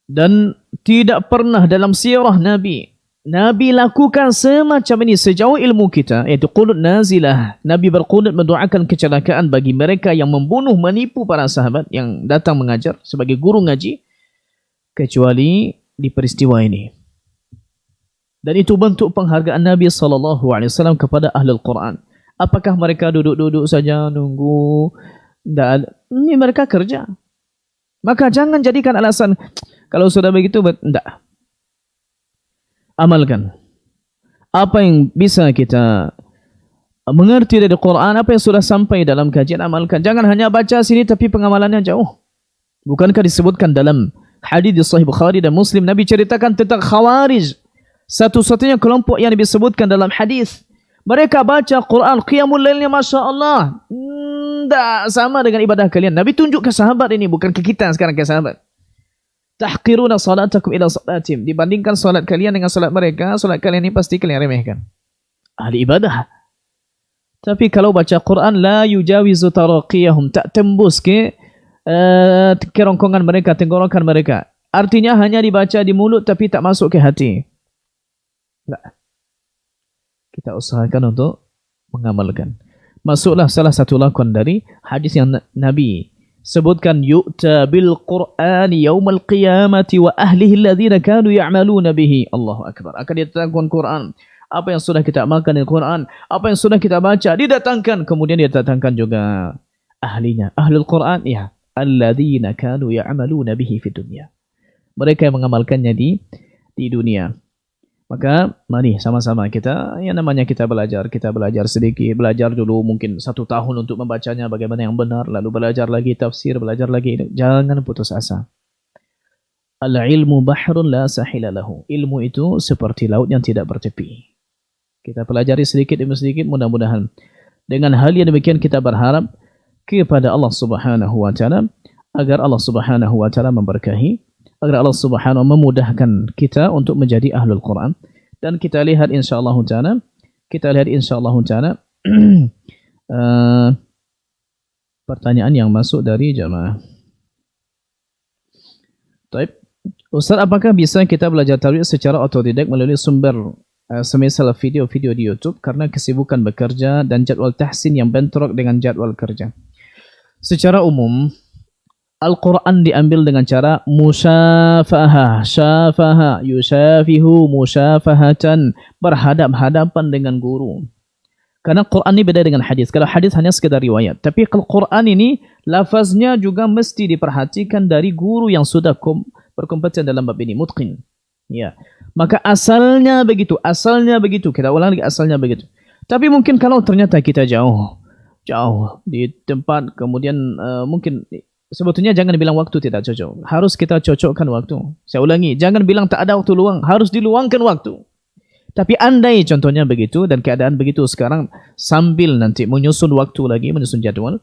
Dan tidak pernah dalam sirah Nabi lakukan semacam ini sejauh ilmu kita, iaitu qunut nazilah. Nabi berqunut mendoakan kecelakaan bagi mereka yang membunuh, menipu para sahabat yang datang mengajar sebagai guru ngaji, kecuali di peristiwa ini. Dan itu bentuk penghargaan Nabi SAW kepada Ahlul Quran. Apakah mereka duduk-duduk saja nunggu? Ini mereka kerja. Maka jangan jadikan alasan kalau sudah begitu, tidak. Amalkan apa yang bisa kita mengerti dari Quran, apa yang sudah sampai dalam kajian, amalkan. Jangan hanya baca sini tapi pengamalannya jauh. Bukankah disebutkan dalam hadis di Sahih Bukhari dan Muslim, Nabi ceritakan tentang Khawarij, satu-satunya kelompok yang disebutkan dalam hadis. Mereka baca Quran, qiyamul lailnya Masya Allah, tidak sama dengan ibadah kalian. Nabi tunjuk ke sahabat ini, bukan ke kita sekarang, ke sahabat. Tahqiruna salatakum ila salatim. Dibandingkan salat kalian dengan salat mereka, salat kalian ini pasti kalian remehkan. Ahli ibadah. Tapi kalau baca Quran, la yujawizu taraqiyahum, tak tembus ke kerongkongan mereka, tenggorokan mereka. Artinya hanya dibaca di mulut tapi tak masuk ke hati. Tak. Kita usahakan untuk mengamalkan. Masuklah salah satu lakon dari hadis yang Nabi sebutkan, yu'ta bil Qur'an yaumal qiyamati wa ahlihi alladhina kanu ya'maluna bihi. Allahu akbar. Akan didatangkan Quran. Apa yang sudah kita amalkan dengan Quran, apa yang sudah kita baca didatangkan, kemudian didatangkan juga ahlinya, ahlul Quran, ya, alladzina kanu ya'maluna bihi fid dunya. Mereka yang mengamalkannya di dunia. Maka mari sama-sama kita, yang namanya kita belajar sedikit, belajar dulu mungkin 1 tahun untuk membacanya bagaimana yang benar, lalu belajar lagi tafsir, belajar lagi. Jangan putus asa. Al-ilmu bahrun la sahila lahu. Ilmu itu seperti laut yang tidak bertepi. Kita pelajari sedikit demi sedikit, mudah-mudahan dengan hal yang demikian kita berharap kepada Allah Subhanahu wa taala agar Allah Subhanahu wa taala memberkahi, agar Allah Subhanahu memudahkan kita untuk menjadi ahlul Quran. Dan kita lihat insyaallah taala, pertanyaan yang masuk dari jamaah. Baik. Ustaz, apakah bisa kita belajar tajwid secara otodidak melalui sumber semisal video-video di YouTube karena kesibukan bekerja dan jadwal tahsin yang bentrok dengan jadwal kerja? Secara umum Al-Quran diambil dengan cara musyafahah, syafaha, yusyafihu, musyafahatan, berhadap-hadapan dengan guru. Karena Quran ini beda dengan hadis. Kalau hadis hanya sekedar riwayat. Tapi kalau Quran ini, lafaznya juga mesti diperhatikan dari guru yang sudah berkompeten dalam bab ini, mutqin. Ya. Maka asalnya begitu. Kita ulang lagi, asalnya begitu. Tapi mungkin kalau ternyata kita jauh di tempat, kemudian mungkin sebetulnya jangan bilang waktu tidak cocok. Harus kita cocokkan waktu. Saya ulangi, jangan bilang tak ada waktu luang. Harus diluangkan waktu. Tapi andai contohnya begitu dan keadaan begitu sekarang, sambil nanti menyusun waktu lagi, menyusun jadwal,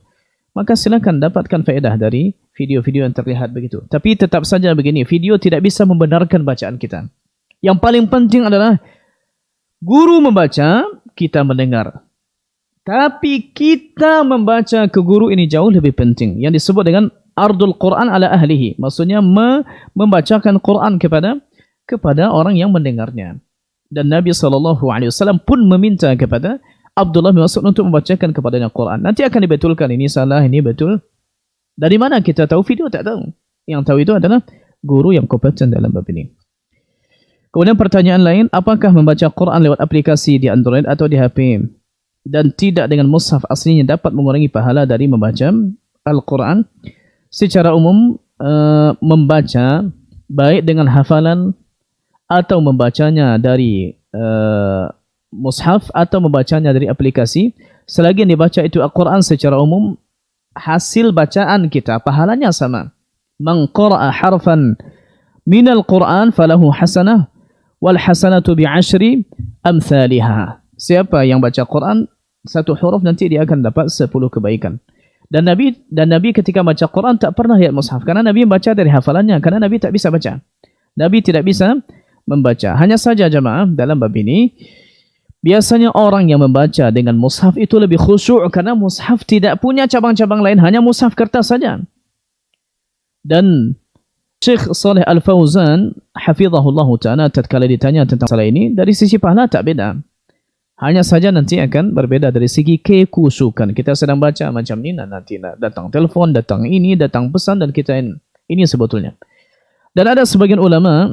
maka silakan dapatkan faedah dari video-video yang terlihat begitu. Tapi tetap saja begini, video tidak bisa membenarkan bacaan kita. Yang paling penting adalah guru membaca, kita mendengar. Tapi kita membaca ke guru ini jauh lebih penting. Yang disebut dengan ardul Quran ala ahlihi. Maksudnya membacakan Quran kepada orang yang mendengarnya. Dan Nabi SAW pun meminta kepada Abdullah bin Mas'ud untuk membacakan kepadanya Quran. Nanti akan dibetulkan, ini salah, ini betul. Dari mana kita tahu? Video tak tahu. Yang tahu itu adalah guru yang kompeten dalam bab ini. Kemudian pertanyaan lain, apakah membaca Quran lewat aplikasi di Android atau di HP dan tidak dengan mushaf aslinya dapat mengurangi pahala dari membaca Al-Quran? Secara umum, membaca baik dengan hafalan atau membacanya dari mushaf atau membacanya dari aplikasi, selagi yang dibaca itu Al-Quran, secara umum hasil bacaan kita pahalanya sama. Man qara'a harfan minal Quran falahu hasanah wal hasanatu bi'ashri amthaliha. Siapa yang baca Quran satu huruf, nanti dia akan dapat 10 kebaikan. Dan Nabi ketika baca Quran tak pernah lihat mushaf, karena Nabi membaca dari hafalannya, karena Nabi tak bisa baca. Nabi tidak bisa membaca. Hanya saja jemaah, dalam bab ini biasanya orang yang membaca dengan mushaf itu lebih khusyuk, karena mushaf tidak punya cabang-cabang lain, hanya mushaf kertas saja. Dan Syekh Saleh Al-Fauzan hafizahullah ta'ala tatkala ditanya tentang masalah ini, dari sisi pahala tak beda. Hanya saja nanti akan berbeda dari segi kekhusyukan. Kita sedang baca macam ini, nanti datang telefon, datang ini, datang pesan, dan kita ini sebetulnya. Dan ada sebagian ulama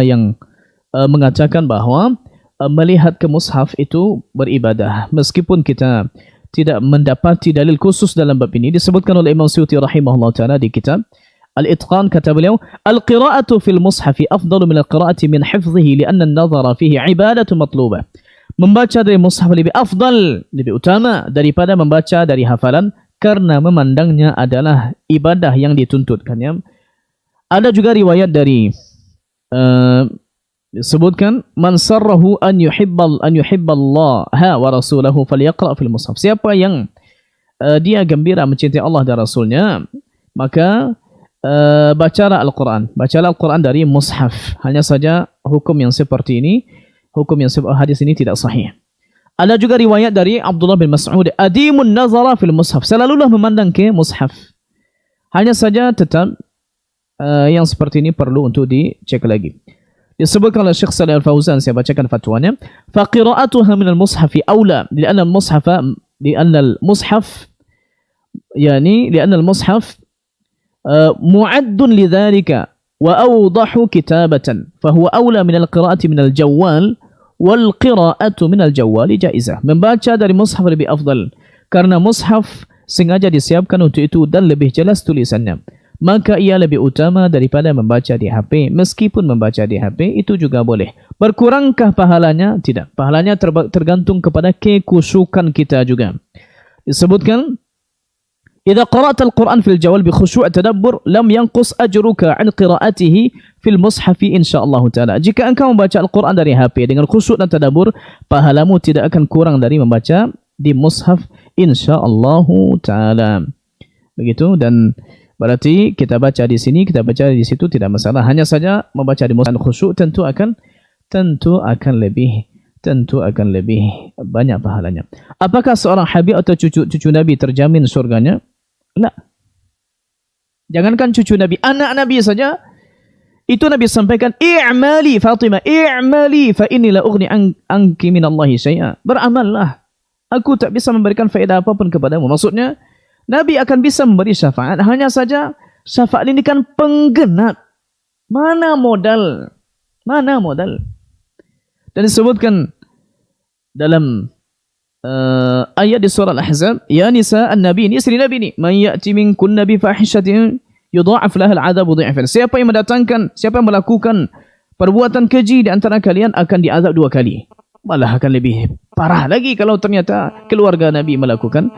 yang mengatakan bahawa melihat ke mushaf itu beribadah, meskipun kita tidak mendapati dalil khusus dalam bab ini. Disebutkan oleh Imam Suyuti rahimahullah ta'ala di kitab Al-Itqan, kata beliau, Al-qira'atu fil mushafi afdalu min al-qira'ati min hifzihi lianna an-nazara fihi ibadatu matlubah. Membaca dari mushaf lebih afdal, lebih utama daripada membaca dari hafalan, karena memandangnya adalah ibadah yang dituntutkannya. Ada juga riwayat dari disebutkan, man sarrahu an yuhibballaha wa rasulahu falyaqra fil mushaf. Siapa yang dia gembira mencintai Allah dan Rasulnya, maka bacalah Al-Quran dari mushaf. Hanya saja hukum yang seperti ini, hadis ini tidak sahih. Ada juga riwayat dari Abdullah bin Mas'ud, adimun nazara fil mushaf, selalulah memandang ke mushaf. Hanya saja tetap yang seperti ini perlu untuk dicek lagi. Disebutkan oleh Syekh Shalih Al-Fauzan, saya bacakan fatwanya, faqira'atuha min al-mushafi aula li'anna al-mushaf yani li'anna al-mushaf mu'addun lidzalika wa awdahu kitabatan fahuwa aula min al-qira'ati min al-jawwal wal qira'atu min al-jawwali jaizah. Membaca dari mushaf lebih afdal karena mushaf sengaja disiapkan untuk itu dan lebih jelas tulisannya. Maka ia lebih utama daripada membaca di HP. Meskipun membaca di HP itu juga boleh. Berkurangkah pahalanya? Tidak. Pahalanya tergantung kepada kekhusyukan kita juga. Disebutkan, "Idza qara'ta al-Qur'an fil jawal bi khusyu' tadabbur lam yanqus ajruka 'an qira'atihi fil mushafi insyaallah taala." Jika engkau membaca Al-Qur'an dari HP dengan khusyuk dan tadabbur, pahalamu tidak akan kurang dari membaca di mushaf insyaallah taala. Begitu, dan berarti kita baca di sini, kita baca di situ tidak masalah. Hanya saja membaca di mushaf khusyuk tentu akan lebih banyak pahalanya. Apakah seorang habib atau cucu Nabi terjamin surganya? La. Jangankan cucu Nabi, anak Nabi saja itu Nabi sampaikan, i'mali Fatimah, i'mali fa inni la ughni anki minallahi syai'a. Beramallah, aku tak bisa memberikan faedah apapun kepadamu. Maksudnya Nabi akan bisa memberi syafaat, hanya saja syafaat ini kan penggenap. Mana modal? Dan disebutkan dalam ayat di surah Al-Ahzab, ya nisa an-nabi, ini istri Nabi ini, man ya'ti minkun nabi fahishatin yudha'af laha al-'adzabu dhi'fain. Siapa yang melakukan perbuatan keji di antara kalian akan diazab 2 kali. Malah akan lebih parah lagi kalau ternyata keluarga Nabi melakukan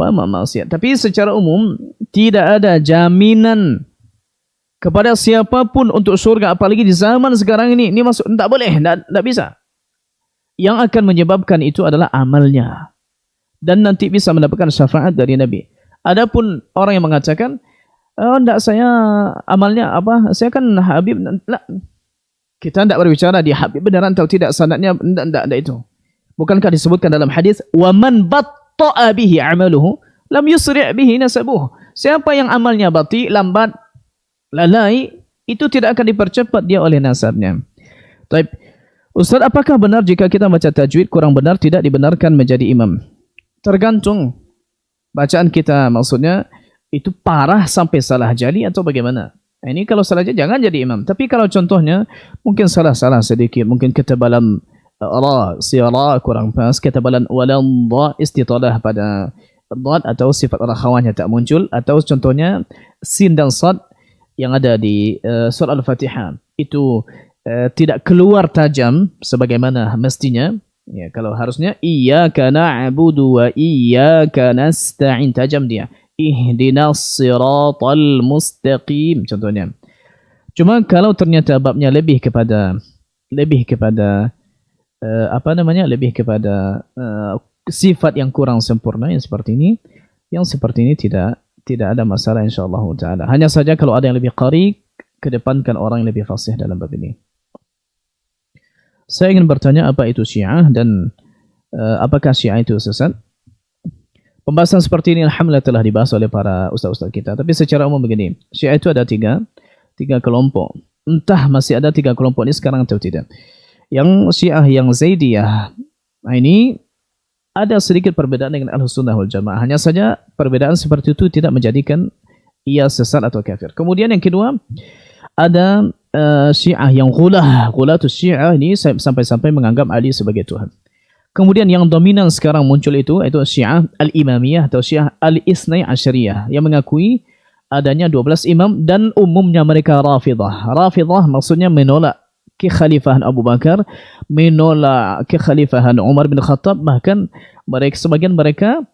maksiat. Tapi secara umum tidak ada jaminan kepada siapapun untuk surga, apalagi di zaman sekarang ini. Ini masuk, tak boleh, tak bisa. Yang akan menyebabkan itu adalah amalnya, dan nanti bisa mendapatkan syafaat dari Nabi. Adapun orang yang mengatakan, oh tidak, saya amalnya apa, saya kan Habib, kita tidak berbicara di Habib beneran atau tidak, sanadnya tidak itu. Bukankah disebutkan dalam hadis, wa man batta'a bihi amaluhu lam yusri' bihi nasabuhu. Siapa yang amalnya bati, lambat, lalai, itu tidak akan dipercepat dia oleh nasabnya. Baik, Ustaz, apakah benar jika kita baca tajwid kurang benar tidak dibenarkan menjadi imam? Tergantung bacaan kita, maksudnya itu parah sampai salah jadi atau bagaimana? Ini kalau salah jadi jangan jadi imam. Tapi kalau contohnya mungkin salah-salah sedikit, mungkin ketebalan ra, sira kurang pas, ketebalan walam dha, istitalah pada dhat atau sifat rakhawanya tak muncul, atau contohnya sin dan sad yang ada di surah Al-Fatihah itu tidak keluar tajam sebagaimana mestinya. Ya, kalau harusnya iyyaka na'budu wa iyyaka nasta'in, tajam dia. Ihdinas siratal mustaqim contohnya. Cuma kalau ternyata babnya lebih kepada sifat yang kurang sempurna, yang seperti ini tidak ada masalah insyaallah taala. Hanya saja kalau ada yang lebih qari, kedepankan orang yang lebih fasih dalam bab ini. Saya ingin bertanya, apa itu Syiah dan apakah Syiah itu sesat? Pembahasan seperti ini alhamdulillah telah dibahas oleh para ustaz-ustaz kita. Tapi secara umum begini, Syiah itu ada tiga kelompok. Entah masih ada 3 kelompok ini sekarang atau tidak. Yang Syiah yang Zaidiyah, ini ada sedikit perbedaan dengan Ahlus-Sunnah wal Jamaah. Hanya saja perbedaan seperti itu tidak menjadikan ia sesat atau kafir. Kemudian yang kedua, ada Syiah yang ghulatus Syiah ini sampai-sampai menganggap Ali sebagai Tuhan. Kemudian yang dominan sekarang muncul itu Syiah Al-Imamiyah atau Syiah Al-Isnai Asyariyah yang mengakui adanya 12 imam, dan umumnya mereka Rafidah. Rafidah maksudnya menolak kekhalifahan Abu Bakar, menolak kekhalifahan Umar bin Khattab, bahkan sebagian mereka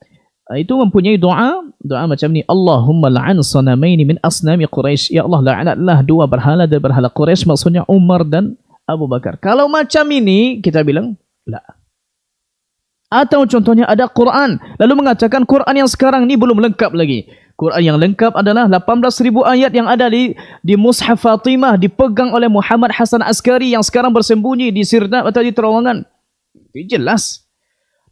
itu mempunyai doa macam ni, Allahumma la'an sanamaini min asnami Quraisy, ya Allah la'anatlah 2 berhala dari berhala Quraisy, maksudnya Umar dan Abu Bakar. Kalau macam ini kita bilang la. Atau contohnya ada Quran, lalu mengatakan Quran yang sekarang ni belum lengkap lagi. Quran yang lengkap adalah 18,000 ayat yang ada di Mushaf Fatimah, dipegang oleh Muhammad Hasan Askari yang sekarang bersembunyi di Sirdap atau di terowongan. Itu jelas.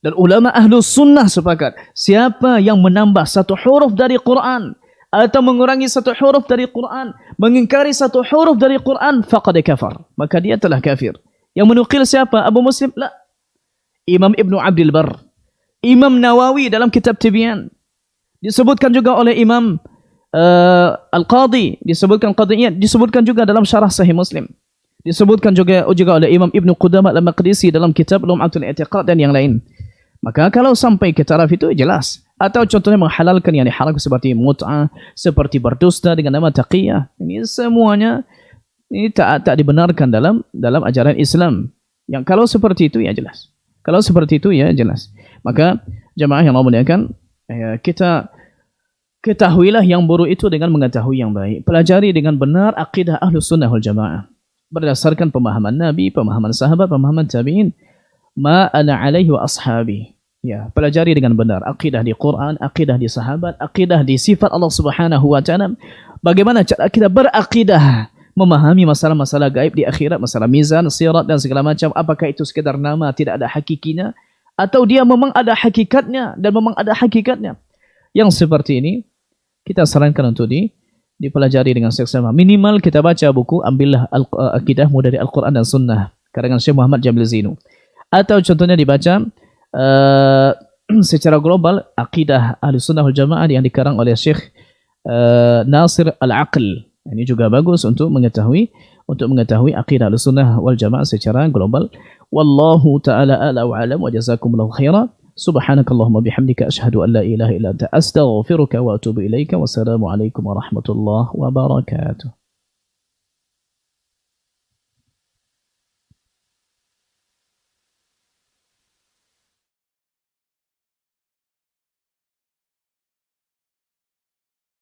Dan ulama ahlu sunnah sepakat, siapa yang menambah satu huruf dari Quran atau mengurangi satu huruf dari Quran, mengingkari satu huruf dari Quran, faqad kafar, maka dia telah kafir. Yang menukil siapa? Abu Muslim? La. Imam Ibn Abdul Barr, Imam Nawawi dalam kitab Tibyan, disebutkan juga oleh Imam Al-Qadhi, disebutkan juga dalam syarah Sahih Muslim, disebutkan juga oleh Imam Ibn Qudamah Al-Maqdisi dalam kitab Lum'atul I'tiqad dan yang lain. Maka kalau sampai ke taraf itu jelas. Atau contohnya menghalalkan yang diharam seperti mut'ah, seperti berdusta dengan nama taqiyah. Ini semuanya ini tak dibenarkan dalam ajaran Islam. Yang kalau seperti itu ya jelas. Kalau seperti itu ya jelas. Maka jemaah yang Allah muliakan, kita ketahuilah yang buruk itu dengan mengetahui yang baik. Pelajari dengan benar akidah Ahlus Sunnah wal Jamaah berdasarkan pemahaman Nabi, pemahaman sahabat, pemahaman tabi'in. Ma ana alaihi wa ashabi. Ya, pelajari dengan benar akidah di Quran, akidah di sahabat, akidah di sifat Allah Subhanahu wa taala. Bagaimana cara kita berakidah, memahami masalah-masalah gaib di akhirat, masalah mizan, sirat dan segala macam. Apakah itu sekedar nama, tidak ada hakikinya, atau dia memang ada hakikatnya dan memang ada hakikatnya. Yang seperti ini kita sarankan untuk dipelajari dengan seksama. Minimal kita baca buku, ambillah akidahmu dari Al-Quran dan Sunnah karangan Syekh Muhammad Jamil Zainu. Atau contohnya dibaca secara global akidah Ahlus Sunnah wal Jamaah yang dikarang oleh Syekh Nasir Al-Aql. Ini juga bagus untuk mengetahui akidah Ahlus Sunnah wal Jamaah secara global. Wallahu taala a'la wa a'lam wa jazakumullahu khairan. Subhanakallahumma bihamdika asyhadu an la ilaha illa anta astaghfiruka wa atubu ilaika. Wassalamu alaikum warahmatullahi wabarakatuh.